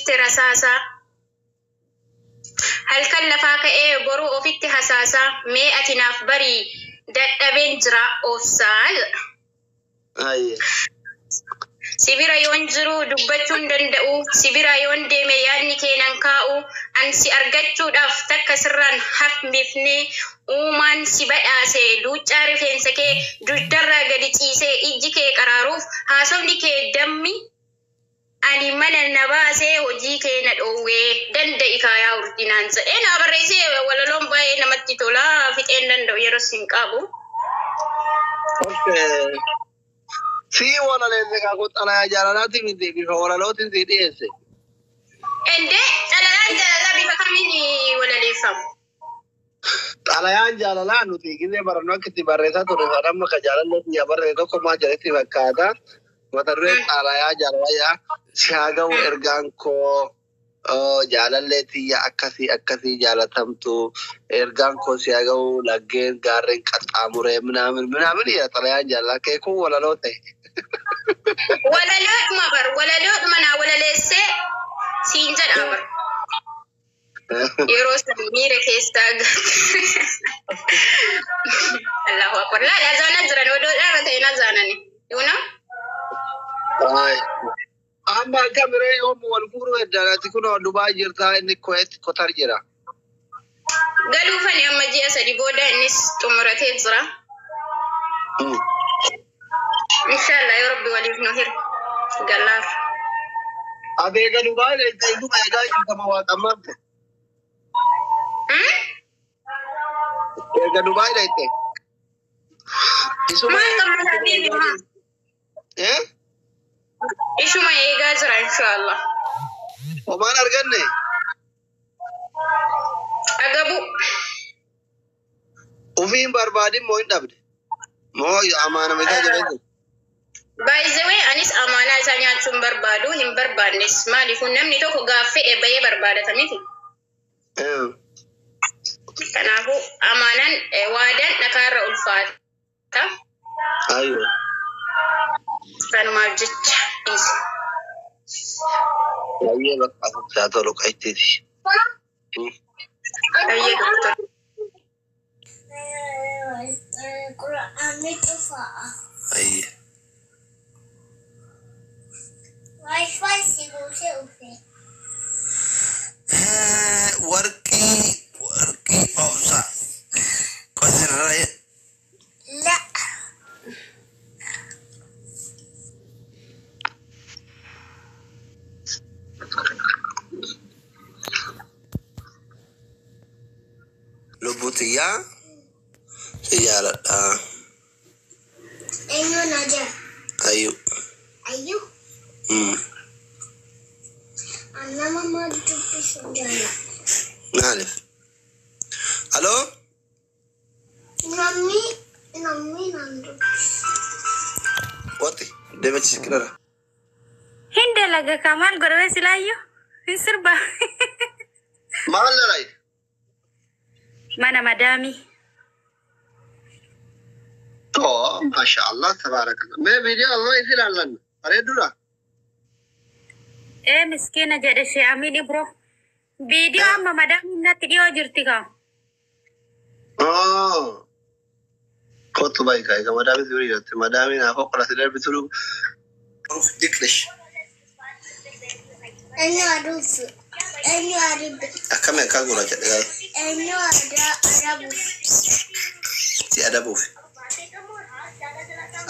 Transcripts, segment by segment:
ofitti rasaasa. Halkan lafaa ka'ee boruu ofitti hasaasa. Mee ati naaf barii dadhabeen jira ofsaa. Sibira yoon jiru dubbachuun danda'u. Sibira yoon deeme yaadni keenan kaa'u. Ansi argachuudhaaf takka sirraan hafmifne. Uumaan si badhaase luuccaa rifeensa kee dugdarraa gadi ciisee ijji kee qaraaruuf haasofni kee dammi. Ani mana na baasee hojii kee na dhoowwee danda'i kaayaa urdinaan jedhee na barreessee walaloon baay'ee namatti tola fixeen danda'u yeroo sin qabu. Si walalee ka xalaa jaalalaati miti bifa walalootiin si dhiyeesse. Ende xalayaan jaalalaa bifa kamiin walaleeffamu? Xalayaan jaalalaa nuti gisee barannoo akka itti barreessaa ture sadamma ka jaalallee biyya barree tokko maa jedhetti fakkaata. Mata dureen xalayaa jaalalaa si haa ga'u ergaan koo jaalallee tiyya akkasii jaalatamtu ergaan koo si haa ga'u laggeen gaarreen qaxxaamuree minaamin yaa xalayaan jaalalaa kee kun walaloo ta'e. Walaloodhuma naa walaleessee siin jedhaa bar. Yeroo sadii miira keessaa agarra. Allahu akbar. Laa zaana jiran odoodhaa irra ta'e na zaanani. Yuuna? Amma kamiree yoom wal fuudhu eddaanati kun Dubaay jirtaa inni Kotar jira. Galuufani amma ji'a sadi booda innis xumuratee jira. Inshallah yoo Rabbi waliif nu hira. Galaaf. Abeega Dubaay leettee Dubaay egaa jirtama waaqamante. Eega Dubaay leettee. Maal qabna habiibi maa? Ishuma eegaa jira inshallah. Omaan arganne? Agabu. Ufiin barbaadin moo hin dhabde? Moo amaana mitaa jedhanii? By the way, anis amaanaa isaa nyaachuun barbaadu hin barbaannes maaliif namni tokko gaaffee bayee barbaadata miti. Kanaafuu amaanaan waadaan dhakaarra ulfaata. Ayyo. Kanumaaf jecha dhiise. Baay'ee bakka isaa tolu qaiteeti. Baay'ee doktor. Ayye. Warqii obsa. Qosirree. La. Lubutiyyaa xiyyaarradha. Eenyu naja? Ayyu. Ayyu? Nama maal dubbisuu jaala? Maaliif? Aloo? Namni naan dubbisu. Wati deemachiis kirara. Hin dalaga kamal godhame silaayyuu hin sirba. Maal dalay? Mana madaami. Oh, mashallah tabarakallah. Mee viidiyoo amma isi ilaallanna. Bareedduudha. Miskiina jedhe shee Amini bro. Viidiyoo amma madaami natti dhiyoo jirti kaa. Kottu baay'ee egaa madaami durii jirti. Madaami naaf oqqola si darbitu diklish. Eenyu aduufu? Eenyu adibe? Akkami akkaan gurraacha jedhe. Eenyu adabuuf? Si adabuuf.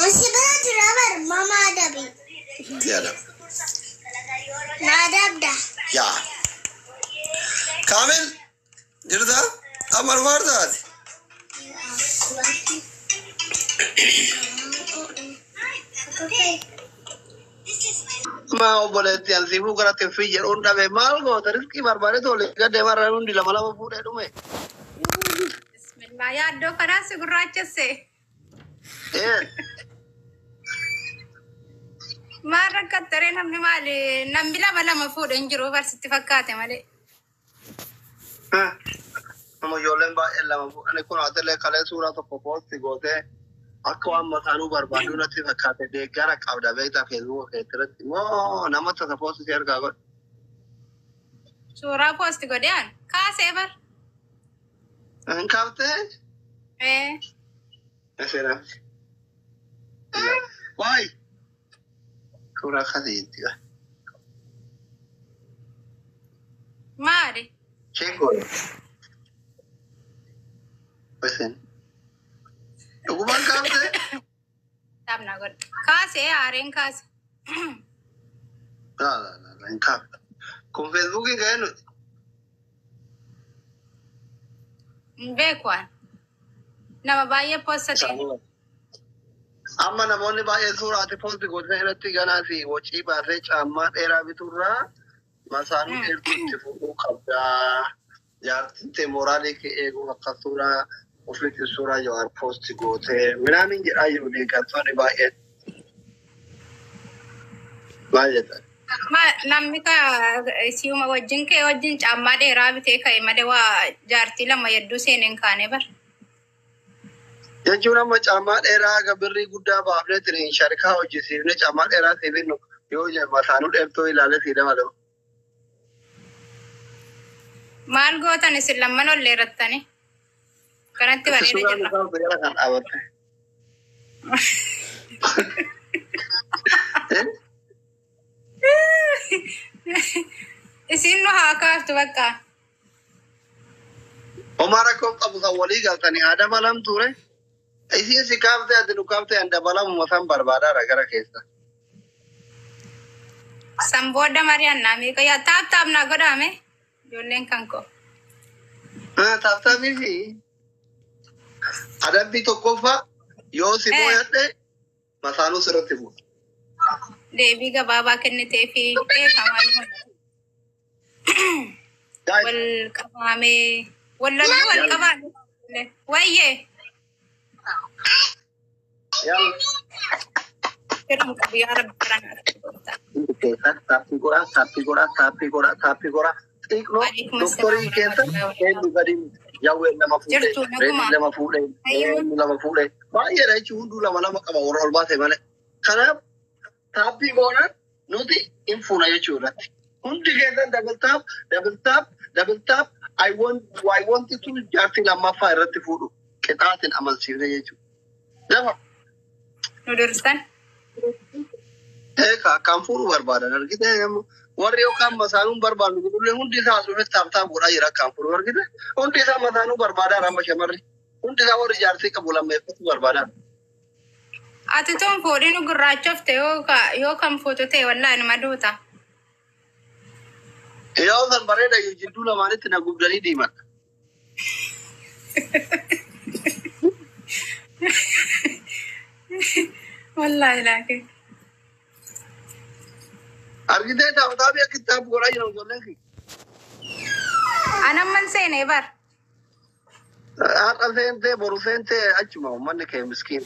Osi bira jira bar mama adabi. Si adabu. Na adabda. Yaa. Kaamil jirta? Amar maartaati? Ma obboleetti alsiifuu gara teffii jedhuun dhabe maal goota riskii barbaade tole gadee marra hundi lama fuudhee dhume. Bismillah yaaddoo kanaa si gurraachesse. Maal rakkattaree namni maali namni lama fuudhe hin jiru barsitti fakkaate malee. Nama ijoolleen baay'ee lama fuudhanii kun atelee kalee suuraa tokko poosti gootee akka waan mataanuu barbaadu natti fakkaate deeggara qabda beektaa feesbuuka keessatti moo nama tasa poosti si argaa godhe. Suuraa posti godheen kaasee bar. Hanqaftee? Asirra. Waay. Suuraa akkasiitti. Maali? Cheekoo. Besen. Dhugumaan kaftee? Taphna godhe. Kaasee aareen kaase. Hin kaafne. Kun Feesbuukiin ga'ee nuti. Beekwaan. Nama baay'ee poostate. Amma namoonni baay'ee suuraati poosti godhanii irratti ganaa fi wacii baasee caammaa dheeraa biturraa masaanuu dheertuutti fuudhuu qabdaa. Jaartinte mooraalii kee eeguu akka suuraa ofiitti suuraa Jawaar poosti gootee minaamin jedhaa jiru deeggartoonni baay'een. Maal jedhan? Namni si'uma wajjin kee wajjin caammaa dheeraa bitee ka'e malee waa jaartii lama hedduu seeneen kaane bar. Jechuun amma caammaa dheeraa aga birrii guddaa baafnee tiriin sharkaa hojjisiifne caammaa dheeraa siifin yoo masaanuu dheertoo ilaalee sii dabalamu. Maal gootan isin lamman ol dheerattani? Kanatti bareeda jirra. Suuraan kan dhaabatte. Isin nu haa kaaftu bakka. Homaa rakkoo qabu kan walii galtanii haa dabalamtuure. Isin si kaaftee ati nu kaaftee an dabalamu masaan barbaadaadha gara keessa. San booda Mariyaan naamii qayyaa taap naa godhame. Ijoolleen kan koo. Taaftaafii fi adabbii tokkoffaa yoo si booyadhe masaanuu sirratti bu'a. Deebii gabaabaa kennitee fi maal wal qabamee walloluu wal qabame wayyee. Kiran qabu yaa rabbi kiran Taappii godhaa. Doktorii keessa eenyu gadi yawween lama fuudhee baay'eedha jechuun hunduu lama qaba warra ol baase malee. Kanaaf taappii goonaan nuti hin fuuna jechuudha. Hundi keessan double tap I want to jaartii lammaffaa irratti fuudhu qixaatiin amansiifne jechuudha. Dafa. Nu durstan. Kan fuudhu barbaadan argite warri yookaan masaanuun barbaadu gurgurlee hundi isaa asirratti taaptaa godhaa jira kan fuudhu argite hundi isaa masaanuu barbaadaa ramma shamarri hundi isaa warri jaartii qabu lammeeffatu barbaadaa. Ati toon fuudhii nu gurraachofte yoo kan fuutu ta'e wallaa nama duuta. Yoo san bareeda jidduu lamaanitti na gubdanii diimadha. Wallaahi laakee. Argitee taaphataa biyya kitaaba godhaa jiran ijoolleen kee. Anamman seenee bar. Har'a seentee boru seentee achuma uummanni kee miskiin.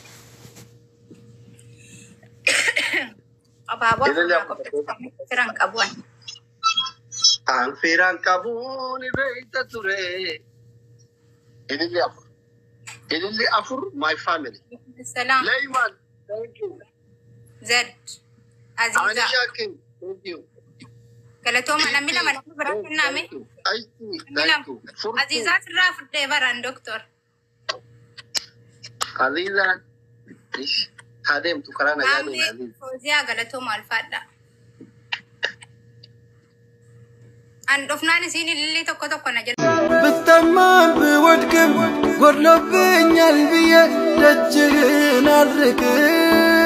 Abaaboo firan qabuun. An firan qabuun beekta ture. Ililli afur my family. Salam. Leyman, thank you. Zed. Aziza. Anisha King, thank you. Galatooma namni lama nama biraa kennaame. Thank you. Aziza sirraa fudhee baraan doktor. Aziza, adeemtu karaa nagaa deema Aziza. Fooziyaa galatooma alfaadha. An dhufnaan isiin ilillee tokko na jedhu. Bittammaan biwadgim godlobbiin yalbiyye dacheen argee.